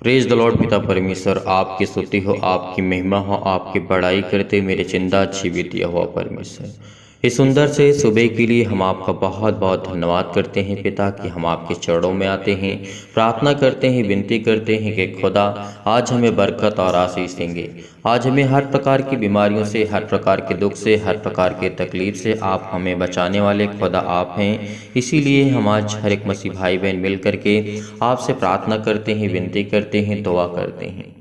Praise the Lord. पिता परमेश्वर आपकी स्तुति हो, आपकी महिमा हो, आपकी बड़ाई करते मेरे जिंदा जीवित हुआ परमेश्वर। इस सुंदर से सुबह के लिए हम आपका बहुत बहुत धन्यवाद करते हैं पिता कि हम आपके चरणों में आते हैं, प्रार्थना करते हैं, विनती करते हैं कि खुदा आज हमें बरकत और आशीष देंगे। आज हमें हर प्रकार की बीमारियों से, हर प्रकार के दुख से, हर प्रकार के तकलीफ से आप हमें बचाने वाले खुदा आप हैं। इसीलिए हम आज हर एक मसीह भाई बहन मिल करके आपसे प्रार्थना करते हैं, विनती करते हैं, दुआ करते हैं।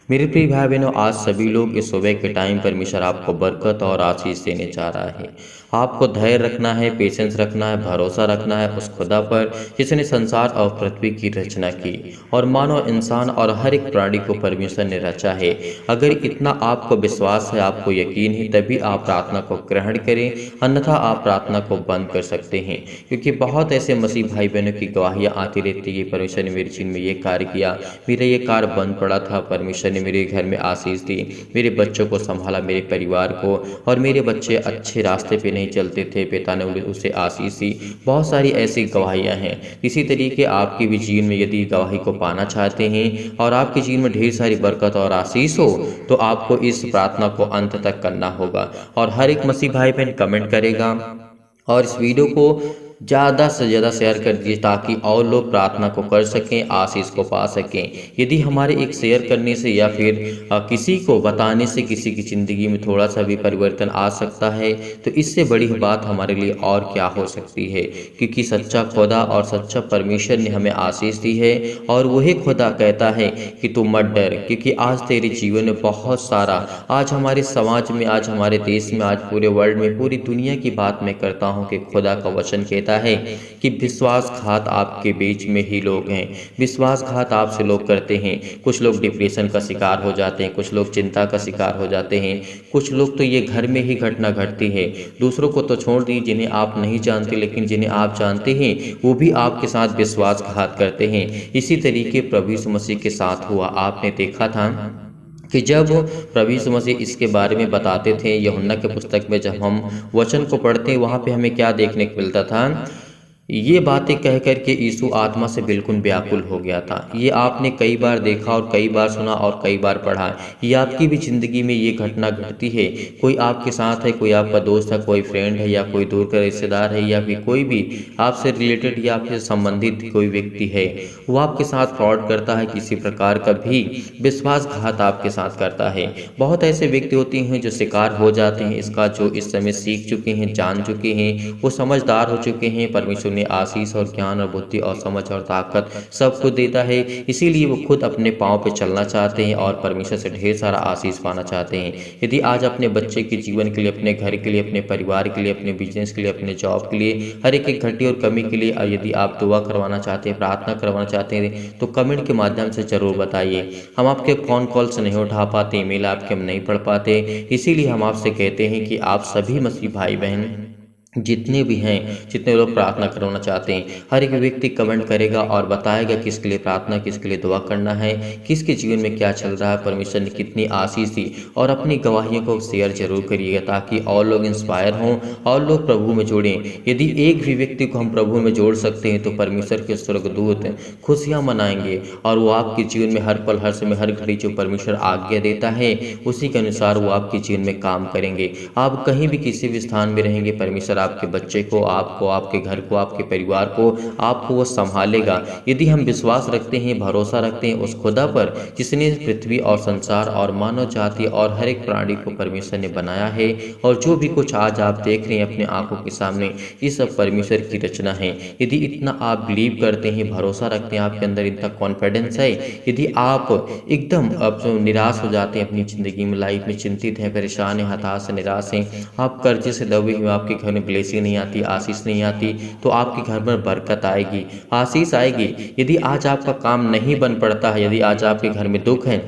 मेरे प्रिय भाई बहनों, आज सभी लोग इस सुबह के टाइम परमेश्वर आपको बरकत और आशीष देने जा रहा है। आपको धैर्य रखना है, पेशेंस रखना है, भरोसा रखना है उस खुदा पर जिसने संसार और पृथ्वी की रचना की और मानव इंसान और हर एक प्राणी को परमेश्वर ने रचा है। अगर इतना आपको विश्वास है, आपको यकीन है, तभी आप प्रार्थना को ग्रहण करें, अन्यथा आप प्रार्थना को बंद कर सकते हैं। क्योंकि बहुत ऐसे मसीह भाई बहनों की गवाहियाँ आती रहती है, परमेश्वर ने मेरे जीवन में ये कार्य किया, मेरा ये कार्य बंद पड़ा था, परमेश्वर ने मेरे घर में आशीष दी, मेरे बच्चों को संभाला, मेरे परिवार को, और मेरे बच्चे अच्छे रास्ते पे नहीं चलते थे, पिता ने उसे आशीष दी। बहुत सारी ऐसी गवाहियां हैं। इसी तरीके आपके भी जीवन में यदि गवाही को पाना चाहते हैं और आपके जीवन में ढेर सारी बरकत और आशीष हो, तो आपको इस प्रार्थना को अंत तक करना होगा। और हर एक मसीह भाई बहन कमेंट करेगा और इस वीडियो को ज़्यादा से ज़्यादा शेयर कर दीजिए ताकि और लोग प्रार्थना को कर सकें, आशीष को पा सकें। यदि हमारे एक शेयर करने से या फिर किसी को बताने से किसी की ज़िंदगी में थोड़ा सा भी परिवर्तन आ सकता है, तो इससे बड़ी बात हमारे लिए और क्या हो सकती है। क्योंकि सच्चा खुदा और सच्चा परमेश्वर ने हमें आशीष दी है और वही खुदा कहता है कि तू मत डर, क्योंकि आज तेरे जीवन में बहुत सारा, आज हमारे समाज में, आज हमारे देश में, आज पूरे वर्ल्ड में, पूरी दुनिया की बात मैं करता हूँ कि खुदा का वचन कहता है कि विश्वासघात आपके बीच में ही लोग हैं। विश्वासघात आपसे लोग करते हैं। कुछ लोग डिप्रेशन का शिकार हो जाते हैं, कुछ लोग चिंता का शिकार हो जाते हैं, कुछ लोग तो ये घर में ही घटना घटती है। दूसरों को तो छोड़ दी, जिन्हें आप नहीं जानते, लेकिन जिन्हें आप जानते हैं वो भी आपके साथ विश्वासघात करते हैं। इसी तरीके प्रभु यीशु मसीह के साथ हुआ। आपने देखा था कि जब प्रभु यीशु मसीह इसके बारे में बताते थे, यूहन्ना के पुस्तक में जब हम वचन को पढ़ते हैं, वहाँ पे हमें क्या देखने को मिलता था। ये बातें कह कर के यीशु आत्मा से बिल्कुल व्याकुल हो गया था। ये आपने कई बार देखा और कई बार सुना और कई बार पढ़ा। ये आपकी भी ज़िंदगी में ये घटना घटती है। कोई आपके साथ है, कोई आपका दोस्त है, कोई फ्रेंड है, या कोई दूर का रिश्तेदार है, या फिर कोई भी आपसे रिलेटेड या आपसे संबंधित कोई व्यक्ति है, वो आपके साथ फ्रॉड करता है, किसी प्रकार का भी विश्वासघात आपके साथ करता है। बहुत ऐसे व्यक्ति होते हैं जो शिकार हो जाते हैं इसका, जो इस समय सीख चुके हैं, जान चुके हैं, वो समझदार हो चुके हैं। परमेश्वर आशीष और ज्ञान और बुद्धि और समझ और ताकत सब कुछ देता है, इसीलिए वो खुद अपने पांव पे चलना चाहते हैं और परमेश्वर से ढेर सारा आशीष पाना चाहते हैं। यदि आज अपने बच्चे के जीवन के लिए, अपने घर के लिए, अपने परिवार के लिए, अपने बिजनेस के लिए, अपने जॉब के लिए, हर एक घटी और कमी के लिए यदि आप दुआ करवाना चाहते हैं, प्रार्थना करवाना चाहते हैं, तो कमेंट के माध्यम से जरूर बताइए। हम आपके फोन कॉल्स नहीं उठा पाते, ईमेल आपके हम नहीं पढ़ पाते, इसीलिए हम आपसे कहते हैं कि आप सभी मसीह भाई बहन जितने भी हैं, जितने लोग प्रार्थना करवाना चाहते हैं, हर एक व्यक्ति कमेंट करेगा और बताएगा किसके लिए प्रार्थना, किसके लिए दुआ करना है, किसके जीवन में क्या चल रहा है, परमेश्वर ने कितनी आशीष दी। और अपनी गवाहियों को शेयर जरूर करिएगा ताकि और लोग इंस्पायर हों और लोग प्रभु में जोड़ें। यदि एक भी व्यक्ति को हम प्रभु में जोड़ सकते हैं तो परमेश्वर के स्वर्गदूत खुशियाँ मनाएंगे और वो आपके जीवन में हर पल, हर समय, हर घड़ी जो परमेश्वर आज्ञा देता है उसी के अनुसार वो आपके जीवन में काम करेंगे। आप कहीं भी किसी भी स्थान में रहेंगे, परमेश्वर आपके बच्चे को, आपको, आपके घर को, आपके परिवार को, आपको वो संभालेगा। यदि हम विश्वास रखते हैं, भरोसा रखते हैं उस खुदा पर जिसने पृथ्वी और संसार और मानव जाति और हर एक प्राणी को परमेश्वर ने बनाया है, और जो भी कुछ आज आप देख रहे हैं अपने आंखों के सामने, ये सब परमेश्वर की रचना है। यदि इतना आप बिलीव करते हैं, भरोसा रखते हैं, आपके अंदर इतना कॉन्फिडेंस है, यदि आप एकदम अब निराश हो जाते हैं अपनी ज़िंदगी में, लाइफ में चिंतित हैं, परेशान हैं, हताश हैं, निराश हैं, आप कर्जे से दबे हुए, आपके घर में ब्लेसिंग नहीं आती, आशीष नहीं आती, तो आपके घर में बरकत आएगी, आशीष आएगी। यदि आज आपका काम नहीं बन पड़ता है, यदि आज आपके घर में दुख है,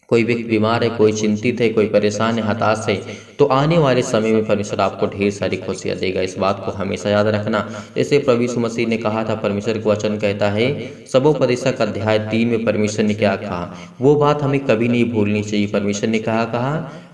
कोई व्यक्ति बीमार है, कोई चिंतित है, कोई परेशान है, हताश है, तो आने वाले समय में परमेश्वर आपको ढेर सारी खुशियाँ देगा। इस बात को हमेशा याद रखना। जैसे प्रभु यीशु मसीह ने कहा था, परमेश्वर का वचन कहता है, सबोपदेशक अध्याय 3 में परमेश्वर ने क्या कहा, वो बात हमें कभी नहीं भूलनी चाहिए। परमेश्वर ने कहा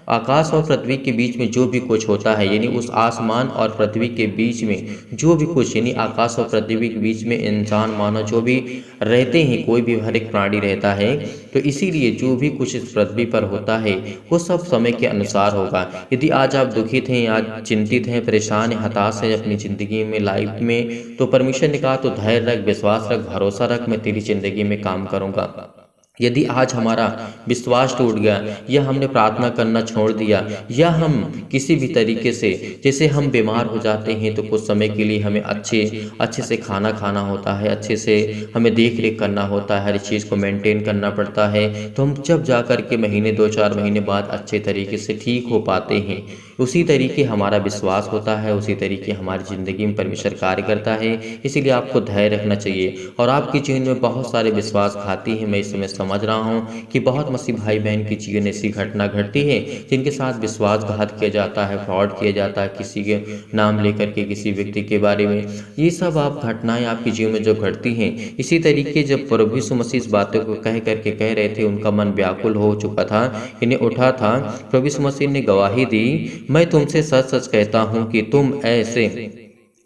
आकाश और पृथ्वी के बीच में जो भी कुछ होता है, यानी उस आसमान और पृथ्वी के बीच में जो भी कुछ, यानी आकाश और पृथ्वी के बीच में इंसान मानव जो भी रहते हैं, कोई भी हर एक प्राणी रहता है, तो इसीलिए जो भी कुछ इस पृथ्वी पर होता है वो सब समय के अनुसार होगा। यदि आज आप दुखित हैं, आज चिंतित हैं, परेशान हैं, हताश हैं अपनी ज़िंदगी में, लाइफ में, तो परमेश्वर ने कहा तो धैर्य रख, विश्वास रख, भरोसा रख, मैं तेरी ज़िंदगी में काम करूँगा। यदि आज हमारा विश्वास टूट गया, या हमने प्रार्थना करना छोड़ दिया, या हम किसी भी तरीके से, जैसे हम बीमार हो जाते हैं तो कुछ समय के लिए हमें अच्छे से खाना खाना होता है, अच्छे से हमें देख रेख करना होता है, हर चीज़ को मेंटेन करना पड़ता है, तो हम जब जा कर के महीने 2-4 महीने बाद अच्छे तरीके से ठीक हो पाते हैं। उसी तरीके हमारा विश्वास होता है, उसी तरीके हमारी ज़िंदगी में परमेश्वर कार्य करता है। इसीलिए आपको धैर्य रखना चाहिए। और आपके जीवन में बहुत सारे विश्वासघाती हैं, मैं इस समय समझ रहा हूँ कि बहुत मसीह भाई बहन के जीवन में ऐसी घटना घटती है जिनके साथ विश्वासघात किया जाता है, फ्रॉड किया जाता है, किसी के नाम लेकर के, किसी व्यक्ति के बारे में। ये सब आप घटनाएं आपके जीवन में जो घटती हैं, इसी तरीके जब प्रभु यीशु मसीह इस बातों को कह करके कह रहे थे, उनका मन व्याकुल हो चुका था, इन्हें उठा था, प्रभु यीशु मसीह ने गवाही दी, मैं तुमसे सच सच कहता हूँ कि तुम ऐसे,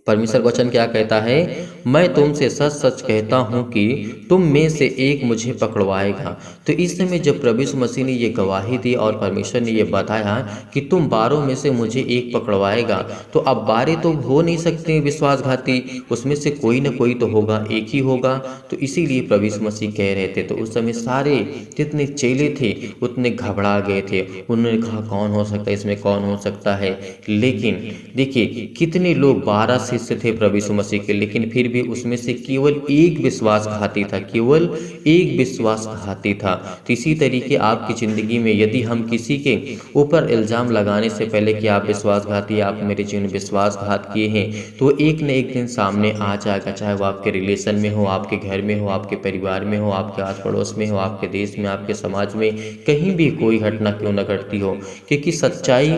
परमेश्वर वचन क्या कहता है, मैं तुमसे सच सच कहता हूँ कि तुम में से एक मुझे पकड़वाएगा। तो इस समय जब प्रभु यीशु मसीह ने ये गवाही दी और परमेश्वर ने ये बताया कि तुम 12 में से मुझे एक पकड़वाएगा, तो अब 12 तो हो नहीं सकते विश्वासघाती, उसमें से कोई ना कोई तो होगा, एक ही होगा। तो इसीलिए प्रभु यीशु मसीह कह रहे थे। तो उस समय सारे जितने चेले थे उतने घबरा गए थे, उन्होंने कहा कौन हो सकता है, इसमें कौन हो सकता है। लेकिन देखिए कितने लोग, 12 शिष्य थे प्रभु यीशु मसीह के, लेकिन फिर भी उसमें से केवल एक विश्वासघाती था, केवल एक विश्वासघाती था। तो इसी तरीके आपकी ज़िंदगी में यदि हम किसी के ऊपर इल्ज़ाम लगाने से पहले कि आप विश्वासघाती, आप मेरे जीवन में विश्वासघात किए हैं, तो एक न एक दिन सामने आ जाएगा, चाहे वो आपके रिलेशन में हो, आपके घर में हो, आपके परिवार में हो, आपके आस पड़ोस में हो, आपके देश में, आपके समाज में, कहीं भी कोई घटना क्यों न घटती हो। क्योंकि सच्चाई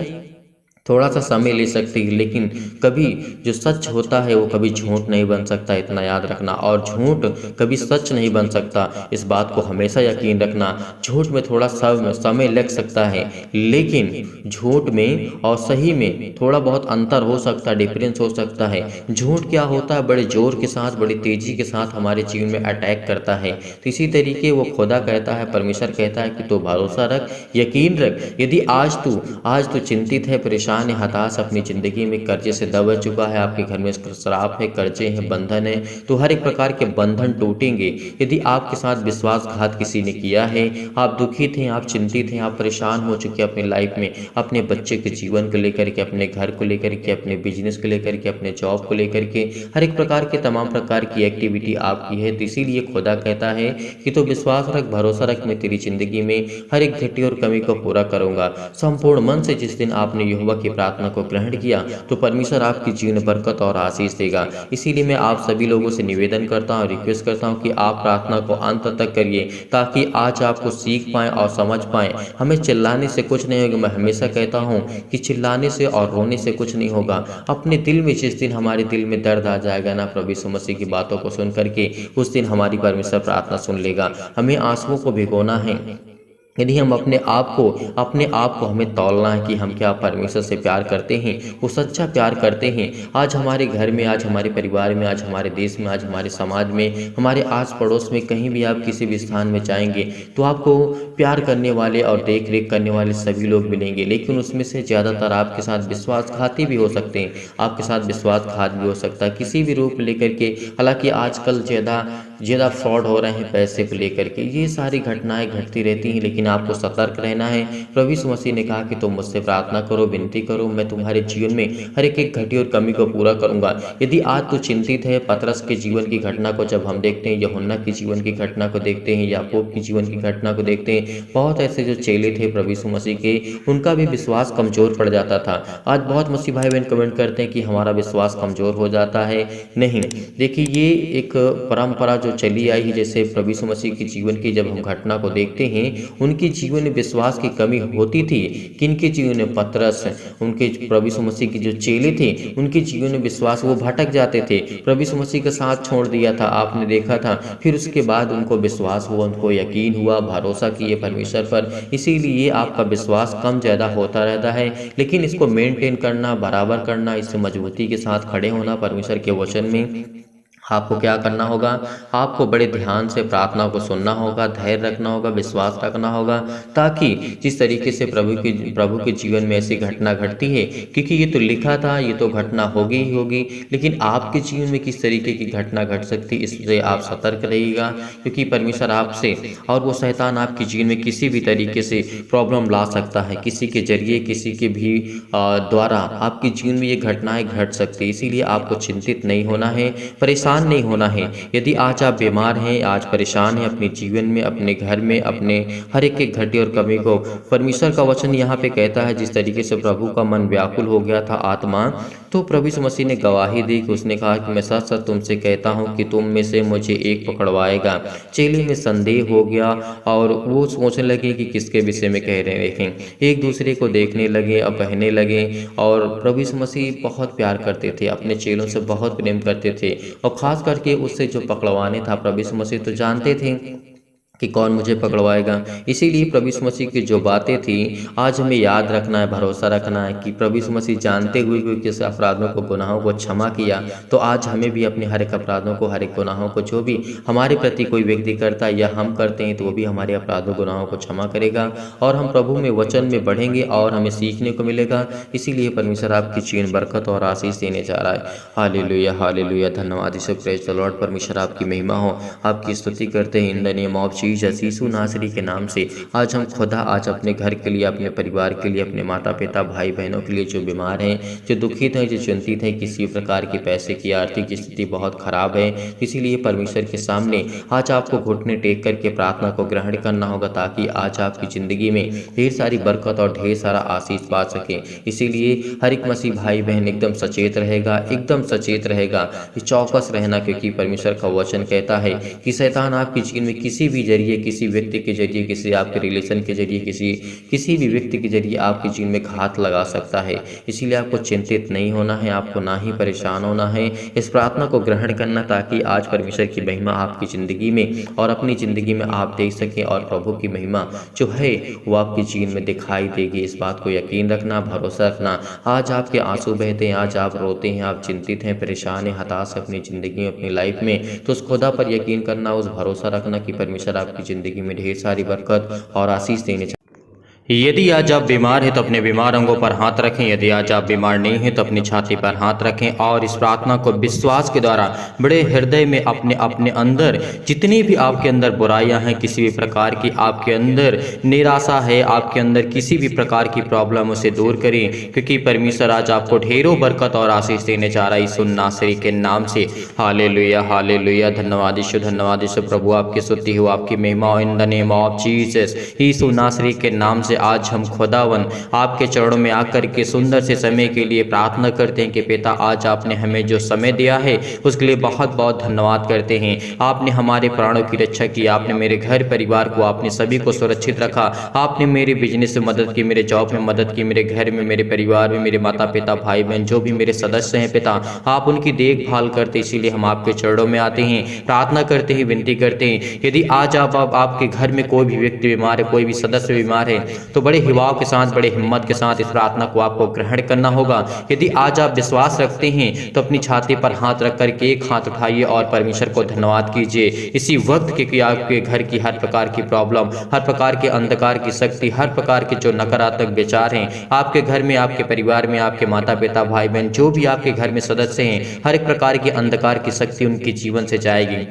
थोड़ा सा समय ले सकती है, लेकिन कभी जो सच होता है वो कभी झूठ नहीं बन सकता, इतना याद रखना। और झूठ कभी सच नहीं बन सकता, इस बात को हमेशा यकीन रखना। झूठ में थोड़ा समय लग सकता है, लेकिन झूठ में और सही में थोड़ा बहुत अंतर हो सकता है, डिफरेंस हो सकता है। झूठ क्या होता है, बड़े जोर के साथ, बड़ी तेजी के साथ हमारे जीवन में अटैक करता है। तो इसी तरीके वो खुदा कहता है, परमेश्वर कहता है कि तो भरोसा रख, यकीन रख। यदि आज तू चिंतित है, परेशान है, हताश अपनी ज़िंदगी में कर्जे से दबा चुका है, आपके घर में श्राप है, कर्जे हैं, बंधन है, तो हर एक प्रकार के बंधन टूटेंगे। यदि आपके साथ विश्वासघात किसी ने किया है, आप दुखित हैं, आप चिंतित हैं, आप परेशान हो चुके हैं अपनी लाइफ में, अपने बच्चे के जीवन को लेकर के, अपने घर को लेकर के, अपने बिजनेस को लेकर के, अपने जॉब को लेकर के, हर एक प्रकार के तमाम प्रकार की एक्टिविटी आपकी है, तो इसीलिए खुदा कहता है कि तो विश्वास रख, भरोसा रख, मैं तेरी ज़िंदगी में हर एक घटी और कमी को पूरा करूँगा। संपूर्ण मन से जिस दिन आपने यहोवा की प्रार्थना को ग्रहण किया, तो परमेश्वर आपकी जीवन में बरकत और आशीष देगा। इसीलिए मैं आप सभी लोगों से निवेदन करता हूँ, रिक्वेस्ट करता हूँ कि आप प्रार्थना को अंत तक करिए, ताकि आज आपको सीख पाएँ और समझ पाएँ। हमें चिल्लाने से कुछ नहीं होगा। मैं हमेशा कहता हूँ कि चिल्लाने से और रोने से कुछ नहीं होगा। अपने दिल में जिस दिन हमारे दिल में दर्द आ जाएगा ना, प्रभु यीशु मसीह की बातों को सुन करके, उस दिन हमारी परमेश्वर प्रार्थना सुन लेगा। हमें आंसुओं को भिगोना है, यदि हम अपने आप को हमें तौलना है कि हम क्या परमेश्वर से प्यार करते हैं, वो सच्चा प्यार करते हैं। आज हमारे घर में, आज हमारे परिवार में, आज हमारे देश में, आज हमारे समाज में, हमारे आस पड़ोस में, कहीं भी आप किसी भी स्थान में जाएंगे तो आपको प्यार करने वाले और देख रेख करने वाले सभी लोग मिलेंगे, लेकिन उसमें से ज़्यादातर आपके साथ विश्वासघाती भी हो सकते हैं, आपके साथ विश्वासघात भी हो सकता है किसी भी रूप लेकर के। हालांकि आजकल ज़्यादा फ्रॉड हो रहे हैं पैसे को लेकर के, ये सारी घटनाएं घटती रहती हैं, लेकिन आपको सतर्क रहना है। प्रभु यीशु मसीह ने कहा कि तुम मुझसे प्रार्थना करो, विनती करो, मैं तुम्हारे जीवन में हर एक घटी और कमी को पूरा करूंगा। यदि आज तू चिंतित है, पतरस के जीवन की घटना को जब हम देखते हैं, यूहन्ना की जीवन की घटना को देखते हैं, याकूब की जीवन की घटना को देखते हैं, बहुत ऐसे जो चेले थे प्रभु यीशु मसीह के, उनका भी विश्वास कमजोर पड़ जाता था। आज बहुत मसीह भाई बहन कमेंट करते हैं कि हमारा विश्वास कमजोर हो जाता है। नहीं, देखिए ये एक परंपरा जो जो चली आई है, जैसे प्रभु यीशु मसीह के जीवन की जब हम घटना को देखते हैं, उनके जीवन में विश्वास की कमी होती थी। किनके जीवन में? पतरस, उनके प्रभु यीशु मसीह के जो चेले थे उनके जीवन में विश्वास, वो भटक जाते थे, प्रभु यीशु मसीह का साथ छोड़ दिया था, आपने देखा था। फिर उसके बाद उनको विश्वास हुआ, उनको यकीन हुआ, भरोसा किए परमेश्वर पर। इसीलिए आपका विश्वास कम ज़्यादा होता रहता है, लेकिन इसको मेंटेन करना, बराबर करना, इससे मजबूती के साथ खड़े होना परमेश्वर के वचन में। आपको क्या करना होगा? आपको बड़े ध्यान से प्रार्थना को सुनना होगा, धैर्य रखना होगा, विश्वास रखना होगा, ताकि जिस तरीके से प्रभु के जीवन में ऐसी घटना घटती है, क्योंकि ये तो लिखा था, ये तो घटना होगी ही होगी, लेकिन आपके जीवन में किस तरीके की घटना घट सकती है, इससे आप सतर्क रहिएगा। क्योंकि परमेश्वर आपसे और वो शैतान आपके जीवन में किसी भी तरीके से प्रॉब्लम ला सकता है, किसी के जरिए, किसी के भी द्वारा आपके जीवन में ये घटनाएं घट सकती है। इसीलिए आपको चिंतित नहीं होना है, परेशान नहीं होना है। यदि आज आप बीमार हैं, आज परेशान हैं अपने जीवन में, अपने घर में, अपने हर एक के घटी और कमी को, परमेश्वर का वचन यहाँ पे कहता है जिस तरीके से प्रभु का मन व्याकुल हो गया था आत्मा, तो प्रभु यीशु मसीह ने गवाही दी कि उसने कहा कि मैं सच सच तुमसे कहता हूँ कि तुम में से मुझे एक पकड़वाएगा। चेले में संदेह हो गया और वो सोचने लगे कि किसके विषय में कह रहे हैं, एक दूसरे को देखने लगे और कहने लगे। और प्रभु यीशु मसीह बहुत प्यार करते थे, अपने चेलों से बहुत प्रेम करते थे, और खास करके उससे जो पकड़वाने था प्रभु यीशु मसीह तो जानते थे कि कौन मुझे पकड़वाएगा। इसीलिए प्रभु यीशु मसीह की जो बातें थी आज हमें याद रखना है, भरोसा रखना है कि प्रभु यीशु मसीह जानते हुए कि किस अपराधों को, गुनाहों को क्षमा किया, तो आज हमें भी अपने हर एक अपराधों को, हर एक गुनाहों को, जो भी हमारे प्रति कोई व्यक्ति करता है या हम करते हैं, तो वो भी हमारे अपराधों गुनाहों को क्षमा करेगा और हम प्रभु में, वचन में बढ़ेंगे और हमें सीखने को मिलेगा। इसीलिए परमेश्वर आपकी जीवन बरकत और आशीष देने जा रहा है। हालेलुया, हालेलुया, धन्यवाद यीशु, प्रेज द लॉर्ड। परमेश्वर आपकी महिमा हो, आपकी स्तुति करते हैं in the name of Jesus, यीशु नासरी के नाम से। आज हम खुदा आज अपने घर के लिए, अपने परिवार के लिए, अपने माता पिता, भाई बहनों के लिए जो बीमार हैं, जो दुखित हैं, जो चिंतित हैं, किसी प्रकार की पैसे की आर्थिक स्थिति बहुत खराब है, इसीलिए परमेश्वर के सामने आज आपको घुटने टेक करके प्रार्थना को ग्रहण करना होगा, ताकि आज आपकी ज़िंदगी में ढेर सारी बरकत और ढेर सारा आशीष पा सके। इसीलिए हर एक मसीह भाई बहन एकदम सचेत रहेगा, एकदम सचेत रहेगा, चौकस रहना, क्योंकि परमेश्वर का वचन कहता है कि शैतान आपके जीवन में किसी भी जरिए, किसी व्यक्ति के जरिए, किसी आपके रिलेशन के जरिए, किसी भी व्यक्ति के जरिए आपके जीवन में घात लगा सकता है। इसीलिए आपको चिंतित नहीं होना है, आपको ना ही परेशान होना है, इस प्रार्थना को ग्रहण करना, ताकि आज परमेश्वर की महिमा आपकी ज़िंदगी में और अपनी ज़िंदगी में आप देख सकें, और प्रभु की महिमा जो है वो आपके जीवन में दिखाई देगी। इस बात को यकीन रखना, भरोसा रखना। आज आपके आंसू बहते हैं, आज आप रोते हैं, आप चिंतित हैं, परेशान हैं, हताश अपनी ज़िंदगी में, अपनी लाइफ में, तो उस खुदा पर यकीन करना, उस भरोसा रखना कि परमेश्वर आपकी ज़िंदगी में ढेर सारी बरकत और आशीष देने। यदि आज आप बीमार हैं तो अपने बीमार अंगों पर हाथ रखें, यदि आज आप बीमार नहीं हैं तो अपनी छाती पर हाथ रखें, और इस प्रार्थना को विश्वास के द्वारा बड़े हृदय में अपने अपने अंदर जितनी भी आपके अंदर बुराइयां हैं, किसी भी प्रकार की आपके अंदर निराशा है, आपके अंदर किसी भी प्रकार की प्रॉब्लम, उसे दूर करें, क्योंकि परमेश्वर आज आपको ढेरों बरकत और आशीष देने जा रहा है यीशु नासरी के नाम से। हालेलुया, हालेलुया, धन्यवाद यीशु, धन्यवाद यीशु। प्रभु आपकी स्तुति हो, आपकी महिमा हो, in the name of Jesus, यीशु नासरी के नाम से। आज हम खुदावन आपके चरणों में आकर के सुंदर से समय के लिए प्रार्थना करते हैं कि पिता आज आपने हमें जो समय दिया है उसके लिए बहुत बहुत धन्यवाद करते हैं। आपने हमारे प्राणों की रक्षा की, आपने मेरे घर परिवार को, आपने सभी को सुरक्षित रखा, आपने मेरे बिजनेस में मदद की, मेरे जॉब में मदद की, मेरे घर में, मेरे परिवार में, मेरे माता पिता, भाई बहन, जो भी मेरे सदस्य हैं पिता, आप उनकी देखभाल करते। इसीलिए हम आपके चरणों में आते हैं, प्रार्थना करते हैं, विनती करते हैं। यदि आज आपके घर में कोई भी व्यक्ति बीमार है, कोई भी सदस्य बीमार है, तो बड़े हिवाव के साथ, बड़े हिम्मत के साथ इस प्रार्थना को आपको ग्रहण करना होगा। यदि आज आप विश्वास रखते हैं तो अपनी छाती पर हाथ रख करके एक हाथ उठाइए और परमेश्वर को धन्यवाद कीजिए इसी वक्त, क्योंकि आपके घर की हर प्रकार की प्रॉब्लम, हर प्रकार के अंधकार की शक्ति, हर प्रकार के जो नकारात्मक विचार हैं आपके घर में, आपके परिवार में, आपके माता पिता, भाई बहन, जो भी आपके घर में सदस्य हैं, हर एक प्रकार की अंधकार की शक्ति उनके जीवन से जाएगी।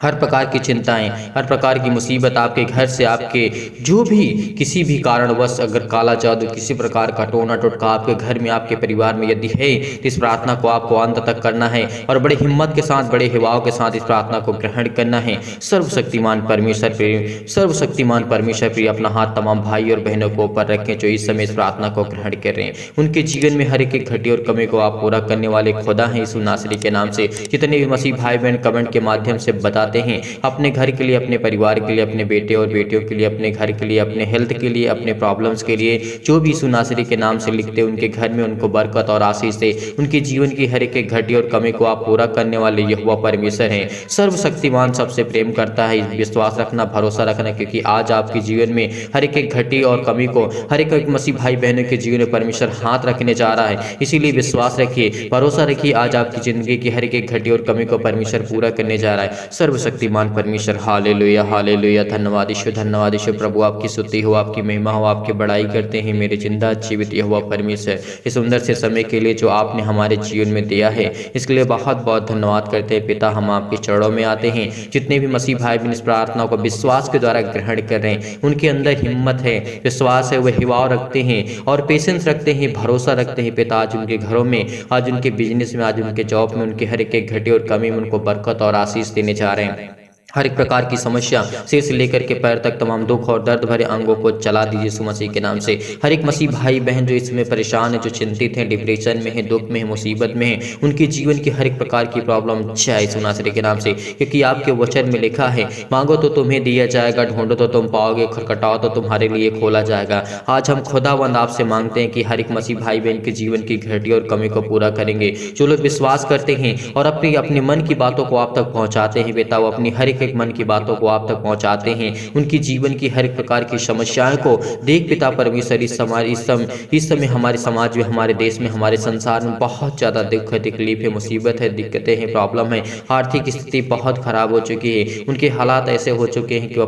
हर प्रकार की चिंताएं, हर प्रकार की मुसीबत आपके घर से, आपके जो भी किसी भी कारणवश अगर काला जादू, किसी प्रकार का टोना टोटका आपके घर में, आपके परिवार में यदि है, तो इस प्रार्थना को आपको अंत तक करना है और बड़े हिम्मत के साथ, बड़े हिवाव के साथ इस प्रार्थना को ग्रहण करना है। सर्वशक्तिमान परमेश्वर प्रिय, सर्वशक्तिमान परमेश्वर प्रिय, अपना हाथ तमाम भाई और बहनों को ऊपर रखें जो इस समय इस प्रार्थना को ग्रहण कर रहे हैं। उनके जीवन में हर एक घटी और कमी को आप पूरा करने वाले खुदा हैं यीशु नासरी के नाम से। जितने भी मसीह भाई बहन कमेंट के माध्यम से बता बताते हैं अपने घर के लिए, अपने परिवार के लिए, अपने बेटे और बेटियों के लिए, अपने घर के लिए, अपने हेल्थ के लिए, अपने प्रॉब्लम्स के लिए, जो भी यीशु नासरी के नाम से लिखते हैं उनके घर में उनको बरकत और आशीष से उनके जीवन की हर एक घटी और कमी को आप पूरा करने वाले यहोवा परमेश्वर हैं। सर्वशक्तिमान सबसे प्रेम करता है, विश्वास रखना, भरोसा रखना, क्योंकि आज आपके जीवन में हर एक घटी और कमी को हर एक मसीह भाई बहनों के जीवन में परमेश्वर हाथ रखने जा रहा है। इसीलिए विश्वास रखिए, भरोसा रखिए, आज आपकी जिंदगी की हर एक घटी और कमी को परमेश्वर पूरा करने जा रहा है। सर्वशक्तिमान परमेश्वर, हालेलुया हालेलुया। धन्यवाद ईश्वर, धन्यवाद ईश्वर प्रभु, आपकी स्तुति हो, आपकी महिमा हो, आपकी बड़ाई करते हैं मेरे जिंदा जीवित यहोवा परमेश्वर। इस सुंदर से समय के लिए जो आपने हमारे जीवन में दिया है इसके लिए बहुत बहुत धन्यवाद करते हैं पिता। हम आपके चरणों में आते हैं, जितने भी मसीह भाई बहन इस प्रार्थना को विश्वास के द्वारा ग्रहण कर रहे हैं, उनके अंदर हिम्मत है, विश्वास है, वह हिवाव रखते हैं और पेशेंस रखते हैं, भरोसा रखते हैं पिता। आज उनके घरों में, आज उनके बिजनेस में, आज उनके जॉब में, उनके हर एक घटी और कमी में उनको बरकत और आशीष देने जा रहे हैं। हर एक प्रकार की समस्या सिर से लेकर के पैर तक तमाम दुख और दर्द भरे अंगों को चला दीजिए यीशु मसीह के नाम से। हर एक मसीह भाई बहन जो इसमें परेशान है, जो चिंतित हैं, डिप्रेशन में है, दुख में है, मुसीबत में है, उनके जीवन की हर एक प्रकार की प्रॉब्लम जाए यीशु नासरी के नाम से, क्योंकि आपके वचन में लिखा है मांगो तो तुम्हें दिया जाएगा, ढूंढो तो तुम पाओगे, खटखटाओ तो तुम्हारे लिए खोला जाएगा। आज हम खुदावंद आपसे मांगते हैं कि हर एक मसीह भाई बहन के जीवन की घटी और कमी को पूरा करेंगे। जो लोग विश्वास करते हैं और अपनी मन की बातों को आप तक पहुंचाते हैं बेटा, वो अपनी हर एक मन की बातों को आप तक पहुंचाते हैं, उनकी जीवन की हर एक प्रकार की समस्याएं को देख पिता परमेश्वर। इस समय हमारे समाज में, हमारे देश में, हमारे संसार में बहुत ज़्यादा दुख है, तकलीफ है, मुसीबत है, दिक्कतें हैं, प्रॉब्लम है, आर्थिक स्थिति बहुत खराब हो चुकी है, उनके हालात ऐसे हो चुके हैं कि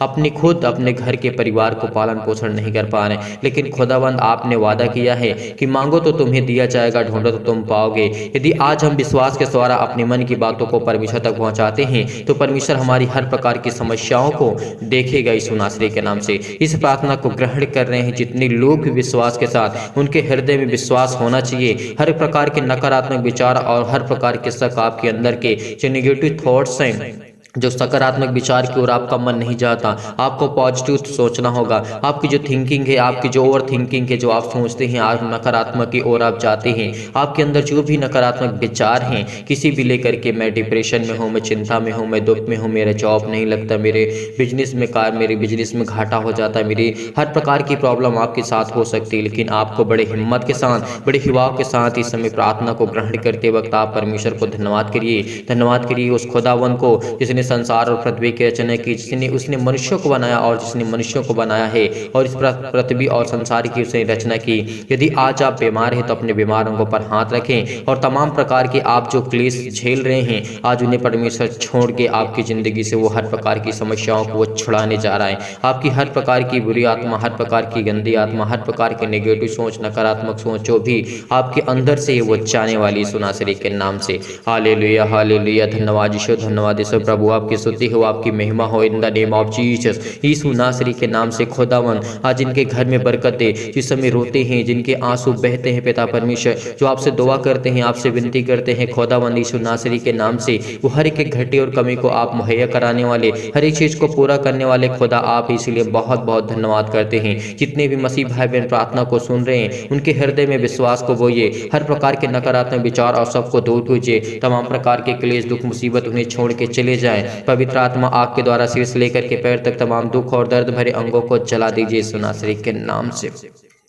अपने खुद अपने घर के परिवार को पालन पोषण नहीं कर पा रहे। लेकिन खुदावंद आपने वादा किया है कि मांगो तो तुम्हें दिया जाएगा, ढूंढो तो तुम पाओगे। यदि आज हम विश्वास के द्वारा अपने मन की बातों को परमेश्वर तक पहुंचाते हैं तो परमेश्वर हमारी हर प्रकार की समस्याओं को देखेगा यीशु नासरी के नाम से। इस प्रार्थना को ग्रहण कर रहे हैं जितने लोग विश्वास के साथ, उनके हृदय में विश्वास होना चाहिए। हर प्रकार के नकारात्मक विचार और हर प्रकार के शक आपके अंदर के जो नेगेटिव थॉट्स हैं, जो सकारात्मक विचार की ओर आपका मन नहीं जाता, आपको पॉजिटिव सोचना होगा। आपकी जो थिंकिंग है, आपकी जो ओवर थिंकिंग है, जो आप सोचते हैं आज नकारात्मक की ओर आप जाते हैं, आपके अंदर जो भी नकारात्मक विचार हैं किसी भी लेकर के, मैं डिप्रेशन में हूँ, मैं चिंता में हूँ, मैं दुख में हूँ, मेरा जॉब नहीं लगता, मेरे बिजनेस में घाटा हो जाता है, मेरी हर प्रकार की प्रॉब्लम आपके साथ हो सकती है। लेकिन आपको बड़े हिम्मत के साथ, बड़े हिवाव के साथ इस समय प्रार्थना को ग्रहण करते वक्त आप परमेश्वर को धन्यवाद करिए उस खुदावन को जिसने संसार और पृथ्वी की रचना की, जिसने उसने मनुष्यों को बनाया और जिसने मनुष्यों को बनाया है और इस पृथ्वी और संसार की उसने रचना की। यदि आज आप बीमार हैं तो अपने बीमार अंगों पर हाथ रखें और तमाम प्रकार के आप जो क्लेश झेल रहे हैं आज उन्हें परमेश्वर छोड़ के आपकी जिंदगी से वो हर प्रकार की समस्याओं को वो छुड़ाने जा रहा है। आपकी हर प्रकार की बुरी आत्मा, हर प्रकार की गंदी आत्मा, हर प्रकार के नेगेटिव सोच, नकारात्मक सोच जो भी आपके अंदर से वो जाने वाली यीशु नासरी के नाम से। हालेलुया हालेलुया। धन्यवाद ईश्वर प्रभु, आपकी स्तुति हो, आपकी महिमा हो in the name of Jesus. यीशु नासरी के नाम से खुदावन आज इनके घर में बरकत दे, जिस समय रोते हैं, जिनके आंसू बहते हैं पिता परमेश्वर, जो आपसे दुआ करते हैं, आपसे विनती करते हैं खुदावन यीशु नासरी के नाम से, वो हर एक घटी और कमी को आप मुहैया कराने वाले, हर एक चीज को पूरा करने वाले खुदा आप, इसलिए बहुत बहुत धन्यवाद करते हैं। जितने भी मसीह भाई बहन प्रार्थना को सुन रहे हैं उनके हृदय में विश्वास को बोइए, हर प्रकार के नकारात्मक विचार और सबको दूर कीजिए, तमाम प्रकार के क्लेश दुख मुसीबत उन्हें छोड़ के चले जाएं। पवित्र आत्मा आग के द्वारा सिर से लेकर के पैर तक तमाम दुख और दर्द भरे अंगों को जला दीजिए यीशु नासरी के नाम से।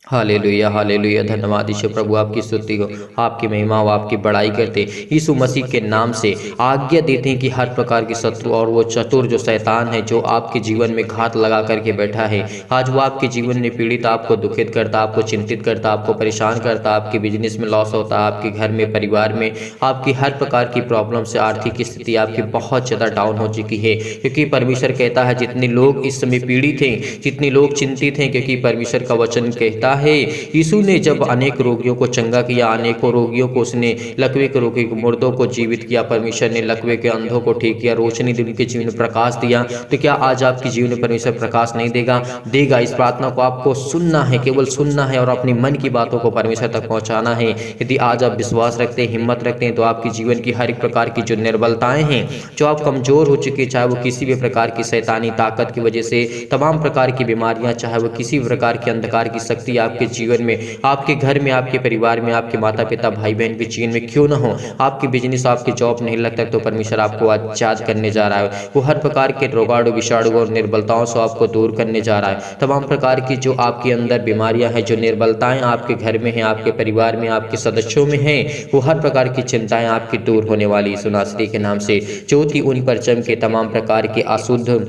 हालेलुया हालेलुया। धन्यवाद ईश्वर प्रभु, आपकी स्तुति हो, आपकी महिमा हो, आपकी बड़ाई करते यीशु मसीह के नाम से आज्ञा देते हैं कि हर प्रकार की शत्रु और वो चतुर जो शैतान है, जो आपके जीवन में घात लगा करके बैठा है, आज वो आपके जीवन में पीड़ित, आपको दुखित करता, आपको चिंतित करता, आपको परेशान करता, आपके बिजनेस में लॉस होता, आपके घर में, परिवार में आपकी हर प्रकार की प्रॉब्लम से आर्थिक स्थिति आपकी बहुत ज़्यादा डाउन हो चुकी है। क्योंकि परमेश्वर कहता है जितने लोग इस समय पीड़ित हैं, जितने लोग चिंतित हैं, क्योंकि परमेश्वर का वचन कहता है यीशु ने जब अनेक रोगियों को चंगा किया, अनेकों रोगियों को उसने, लकवे के रोगी को, मुर्दों को जीवित किया, परमेश्वर ने लकवे के अंधों को ठीक किया, रोशनी दी, उनके जीवन में प्रकाश दिया, तो क्या आज आपके जीवन में परमेश्वर प्रकाश नहीं देगा? इस प्रार्थना को आपको सुनना है, केवल सुनना है और अपनी मन की बातों को परमेश्वर तक पहुंचाना है। यदि आज आप विश्वास रखते हैं, हिम्मत रखते हैं, तो आपके जीवन की हर एक प्रकार की जो निर्बलताएं हैं, जो आप कमजोर हो चुके, चाहे वो किसी भी प्रकार की शैतानी ताकत की वजह से, तमाम प्रकार की बीमारियां, चाहे वो किसी भी प्रकार की अंधकार की शक्ति आपके जीवन में, आपके घर में, आपके परिवार में, आपके माता पिता भाई बहन के जीवन में क्यों ना हो, आपके बिजनेस, आपके जॉब नहीं लगता, तो परमेश्वर आपको आजाद करने जा रहा है। वो हर प्रकार के रोगाणु विषाणु और निर्बलताओं से आपको दूर करने जा रहा है। तमाम प्रकार की जो आपके अंदर बीमारियां हैं, जो निर्बलताएं आपके घर में हैं, आपके परिवार में, आपके सदस्यों में हैं, वो हर प्रकार की चिंताएं आपकी दूर होने वाली यीशु नासरी के नाम से। ज्योति उन पर चमके, तमाम प्रकार के अशुद्ध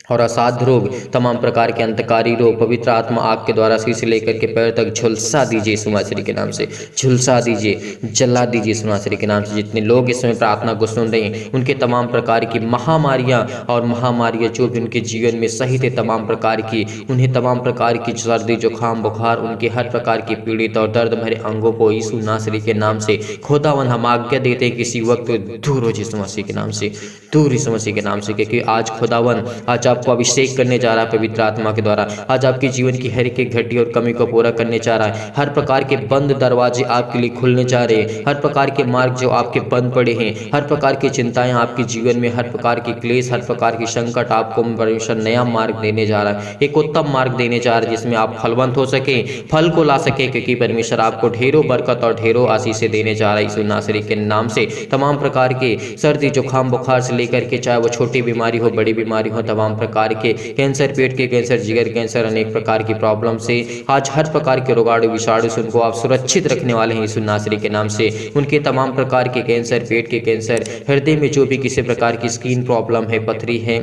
और असाध्य रोग, तमाम प्रकार के अंतकारी रोग पवित्र आत्मा आग के द्वारा सिर से लेकर के पैर तक झुलसा दीजिए यीशु मसीह के नाम से, झुलसा दीजिए, जला दीजिए यीशु मसीह के नाम से। जितने लोग इस समय प्रार्थना को सुन रहे हैं, उनके तमाम प्रकार की महामारियां और महामारियां जो भी उनके जीवन में सहित है, तमाम प्रकार की, उन्हें तमाम प्रकार की सर्दी जुकाम बुखार, उनके हर प्रकार की पीड़ित और दर्द भरे अंगों को यीशु नासरी के नाम से खुदावन हम आज्ञा देते हैं किसी वक्त दूर हो यीशु मसीह के नाम से, दूर यीशु मसीह के नाम से। क्योंकि आज खुदावन आज आपको अभिषेक करने जा रहा है पवित्र आत्मा के द्वारा। आज आपके जीवन की हर एक घटी और कमी को पूरा करने जा रहा है। हर प्रकार के बंद दरवाजे आपके लिए खुलने जा रहे हैं। हर प्रकार के मार्ग जो आपके बंद पड़े हैं, हर प्रकार की चिंताएं आपके जीवन में, हर प्रकार की क्लेश, हर प्रकार की संकट, आपको परमेश्वर नया मार्ग देने जा रहा है, एक उत्तम मार्ग देने जा रहा है जिसमें आप फलवंत हो सके, फल को ला सके। क्योंकि परमेश्वर आपको ढेरों बरकत और ढेरों आशीष देने जा रहा है यीशु नासरी के नाम से। तमाम प्रकार के सर्दी जुकाम बुखार से लेकर के, चाहे वो छोटी बीमारी हो, बड़ी बीमारी हो, तमाम प्रकार के कैंसर, पेट के कैंसर, जिगर कैंसर, अनेक प्रकार की प्रॉब्लम से आज हर प्रकार के रोगाणु विषाणु से उनको आप सुरक्षित रखने वाले हैं यीशु नासरी के नाम से। उनके तमाम प्रकार के कैंसर, पेट के कैंसर, हृदय में जो भी किसी प्रकार की स्किन प्रॉब्लम है, पथरी है,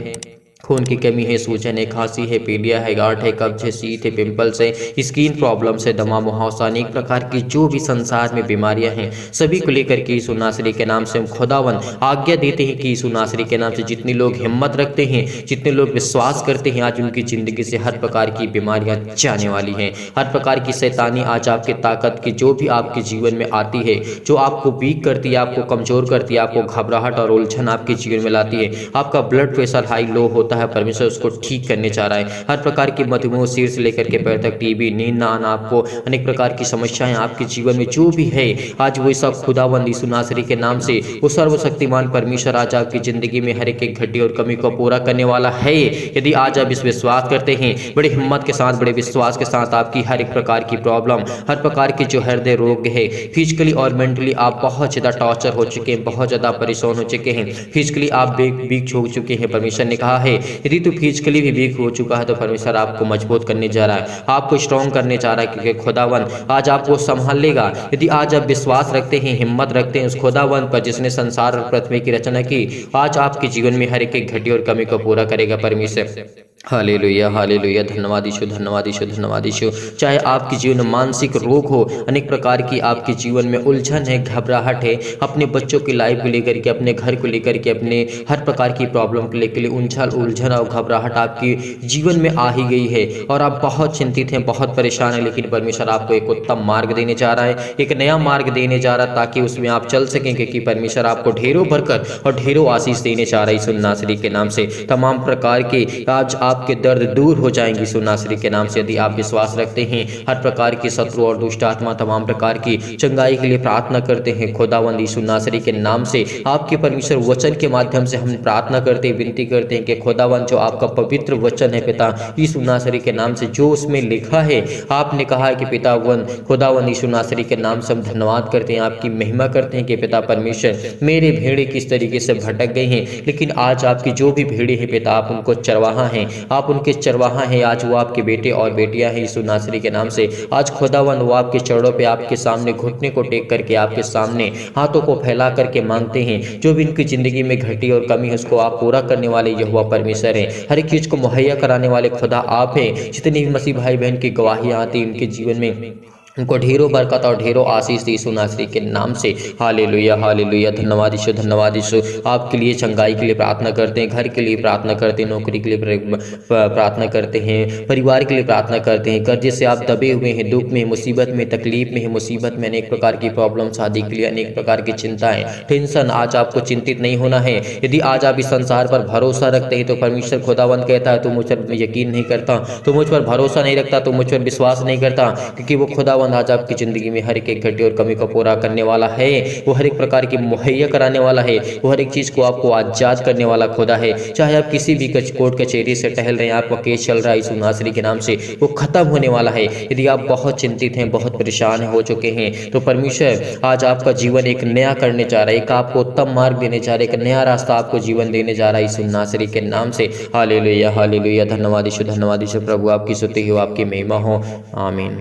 खून की कमी है, सूजन है, खांसी है, पीलिया है, गांठ है, कब्ज है, शीत है, पिंपल्स है, स्किन प्रॉब्लम से, दमा मुहावसा, अनेक प्रकार की जो भी संसार में बीमारियां हैं, सभी को लेकर के यीशु नासरी के नाम से हम खुदावन आज्ञा देते हैं कि यीशु नासरी के नाम से जितने लोग हिम्मत रखते हैं, जितने लोग विश्वास करते हैं, आज उनकी जिंदगी से हर प्रकार की बीमारियां जाने वाली हैं। हर प्रकार की शैतानी आज आपके ताकत की जो भी आपके जीवन में आती है, जो आपको वीक करती है, आपको कमजोर करती है, आपको घबराहट और उलझन आपके जीवन में लाती है, आपका ब्लड प्रेशर हाई लो होता है, परमेश्वर उसको ठीक करने चाह रहा है। हर प्रकार की मधुमेह, सिर से लेकर के पैर तक, टीबी, नींद ना आना, आपको अनेक प्रकार की समस्याएं आपके जीवन में जो भी है, आज वो सब खुदावंद यीशु नासरी के नाम से वो सर्वशक्तिमान परमेश्वर आज आपकी जिंदगी में हर एक घटी और कमी को पूरा करने वाला है। यदि आज आप इस विश्वास करते हैं, बड़े हिम्मत के साथ, बड़े विश्वास के साथ, आपकी हर एक प्रकार की प्रॉब्लम, हर प्रकार के जो हृदय रोग है, फिजिकली और मेंटली आप बहुत ज्यादा टॉर्चर हो चुके हैं, बहुत ज्यादा परेशान हो चुके हैं, फिजिकली आप वीक हो चुके हैं, परमेश्वर ने कहा है यदि तो फिजिकली भी वीक हो चुका है तो परमेश्वर आपको मजबूत करने जा रहा है, आपको स्ट्रॉन्ग करने जा रहा है। क्योंकि खुदावन आज आपको संभाल लेगा। यदि आज आप विश्वास रखते हैं, हिम्मत रखते हैं उस खुदावन पर जिसने संसार और पृथ्वी की रचना की, आज आपके जीवन में हर एक घटी और कमी को पूरा करेगा परमेश्वर। हालेलुया, हालेलुया, धन्यवाद यीशु, धन्यवाद यीशु, धन्यवाद यीशु। चाहे आपके जीवन में मानसिक रोग हो, अनेक प्रकार की आपके जीवन में उलझन है, घबराहट है, अपने बच्चों की लाइफ को लेकर के, अपने घर को लेकर के, अपने हर प्रकार की प्रॉब्लम को लेकर उलझन और घबराहट आपकी जीवन में आ ही गई है और आप बहुत चिंतित हैं, बहुत परेशान हैं, लेकिन परमेश्वर आपको एक उत्तम मार्ग देने जा रहा है, एक नया मार्ग देने जा रहा है ताकि उसमें आप चल सकें। क्योंकि परमेश्वर आपको ढेरों बरकत और ढेरों आशीष देने जा रहा है यीशु नासरी के नाम से। तमाम प्रकार के आज आपके दर्द दूर हो जाएंगे यीशु नासरी के नाम से। यदि आप विश्वास रखते हैं, हर प्रकार की शत्रु और दुष्ट आत्मा तमाम प्रकार की चंगाई के लिए प्रार्थना करते हैं, खुदावंद यीशु नासरी के नाम से आपके परमेश्वर वचन के माध्यम से हम प्रार्थना करते हैं, विनती करते हैं कि खुदावंद जो आपका पवित्र वचन है पिता यीशु नासरी के नाम से, जो उसमें लिखा है, आपने कहा है कि पितावन खुदावंद यीशु नासरी के नाम से हम धन्यवाद करते हैं, आपकी महिमा करते हैं कि पिता परमेश्वर मेरे भेड़े किस तरीके से भटक गए हैं, लेकिन आज आपकी जो भी भेड़े हैं पिता, आप उनको चरवाहा हैं, आप उनके चरवाहा हैं। आज वो आपके बेटे और बेटियां हैं यीशु नासरी के नाम से। आज खुदावन वो आपके चरणों पे, आपके सामने घुटने को टेक करके, आपके सामने हाथों को फैला करके मांगते हैं जो भी इनकी जिंदगी में घटी और कमी है उसको आप पूरा करने वाले यहोवा परमेश्वर हैं। हर एक चीज को मुहैया कराने वाले खुदा आप हैं। जितनी भी मसीह भाई बहन की गवाही आती है उनके जीवन में उनको ढेरों बरकत और ढेरों आशीष दी यीशु नासरी के नाम से। हालेलुया, हालेलुया, धन्यवाद यीशु, धन्यवाद यीशु। आपके लिए चंगाई के लिए प्रार्थना करते हैं, घर के लिए प्रार्थना करते हैं, नौकरी के लिए प्रार्थना करते हैं, परिवार के लिए प्रार्थना करते हैं। कर्जे से आप दबे हुए हैं, दुख में, मुसीबत में, तकलीफ में है, मुसीबत में, अनेक प्रकार की प्रॉब्लम, शादी के लिए अनेक प्रकार की चिंताएं, टेंशन, आज आपको चिंतित नहीं होना है। यदि आज आप इस संसार पर भरोसा रखते हैं तो परमेश्वर खुदावंद कहता है तू मुझ पर यकीन नहीं करता, तू मुझ पर भरोसा नहीं रखता, तू मुझ पर विश्वास नहीं करता, क्योंकि वो खुदावंद खुदावंद आज आपकी ज़िंदगी में हर एक घटी और कमी को पूरा करने वाला है। वो हर एक प्रकार की मुहैया कराने वाला है। वो हर एक चीज़ को आपको आज़ाद करने वाला खुदा है। चाहे आप किसी भी कोर्ट कचहरी से टहल रहे हैं, आपका केस चल रहा है यीशु नासरी के नाम से, वो खत्म होने वाला है। यदि आप बहुत चिंतित हैं, बहुत परेशान हो चुके हैं, तो परमेश्वर आज आपका जीवन एक नया करने जा रहा है, एक आपको उत्तम मार्ग देने जा रहा है, एक नया रास्ता आपको जीवन देने जा रहा है यीशु नासरी के नाम से। हालेलुया हालेलुया। धन्यवाद यीशु प्रभु, आपकी स्तुति हो, आपकी महिमा हो। आमीन।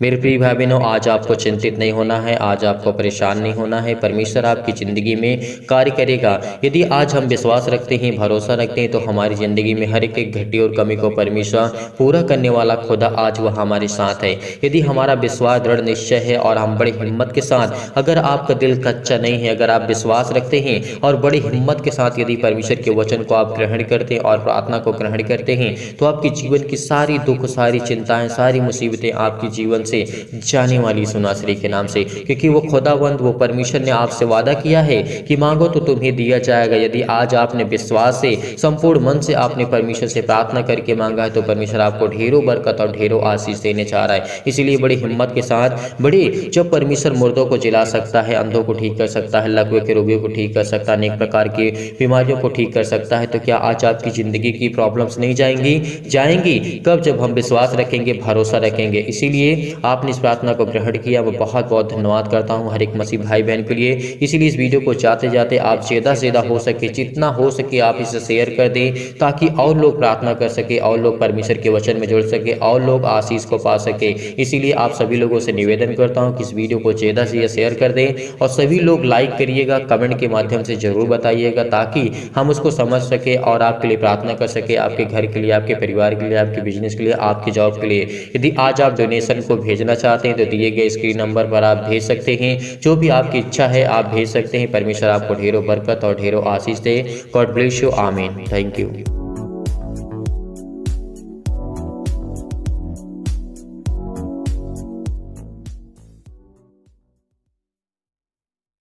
मेरे प्रिय भाई बहनों, आज आपको चिंतित नहीं होना है, आज आपको परेशान नहीं होना है। परमेश्वर आपकी ज़िंदगी में कार्य करेगा। यदि आज हम विश्वास रखते हैं, भरोसा रखते हैं, तो हमारी ज़िंदगी में हर एक घटी और कमी को परमेश्वर पूरा करने वाला खुदा आज वह हमारे साथ है। यदि हमारा विश्वास दृढ़ निश्चय है और हम बड़ी हिम्मत के साथ, अगर आपका दिल कच्चा नहीं है, अगर आप विश्वास रखते हैं और बड़ी हिम्मत के साथ यदि परमेश्वर के वचन को आप ग्रहण करते हैं और प्रार्थना को ग्रहण करते हैं, तो आपके जीवन की सारी दुख, सारी चिंताएं, सारी मुसीबतें आपके जीवन से जाने वाली यीशु नासरी के नाम से। क्योंकि वो खुदावंद, वो परमेश्वर ने आपसे वादा किया है कि मांगो तो तुम्हें दिया जाएगा। यदि आज आपने विश्वास से, संपूर्ण मन से आपने परमेश्वर से प्रार्थना करके मांगा है, तो परमेश्वर आपको ढेरों बरकत और ढेरों आशीष देने चाह रहा है। इसीलिए बड़ी हिम्मत के साथ, जब परमेश्वर मुर्दों को जिला सकता है, अंधों को ठीक कर सकता है, लकवे के रोगियों को ठीक कर सकता है, अनेक प्रकार की बीमारियों को ठीक कर सकता है, तो क्या आज आपकी जिंदगी की प्रॉब्लम्स नहीं जाएंगी? कब? जब हम विश्वास रखेंगे, भरोसा रखेंगे। इसीलिए आपने इस प्रार्थना को ग्रहण किया, मैं बहुत बहुत धन्यवाद करता हूं हर एक मसीह भाई बहन के लिए। इसीलिए इस वीडियो को जाते जाते आप ज़्यादा से ज़्यादा हो सके, जितना हो सके आप इसे शेयर कर दें, ताकि और लोग प्रार्थना कर सके, और लोग परमेश्वर के वचन में जुड़ सके, और लोग आशीष को पा सके। इसीलिए आप सभी लोगों से निवेदन करता हूँ कि इस वीडियो को ज़्यादा से ज़्यादा शेयर कर दें, और सभी लोग लाइक करिएगा, कमेंट के माध्यम से ज़रूर बताइएगा, ताकि हम उसको समझ सके और आपके लिए प्रार्थना कर सके, आपके घर के लिए, आपके परिवार के लिए, आपके बिजनेस के लिए, आपके जॉब के लिए। यदि आज आप डोनेशन को भेजना चाहते हैं, तो दिए गए स्क्रीन नंबर पर आप भेज सकते हैं। जो भी आपकी इच्छा है आप भेज सकते हैं। परमेश्वर आपको ढेरों बरकत और ढेरों आशीष दे। God bless you. आमीन। Thank you.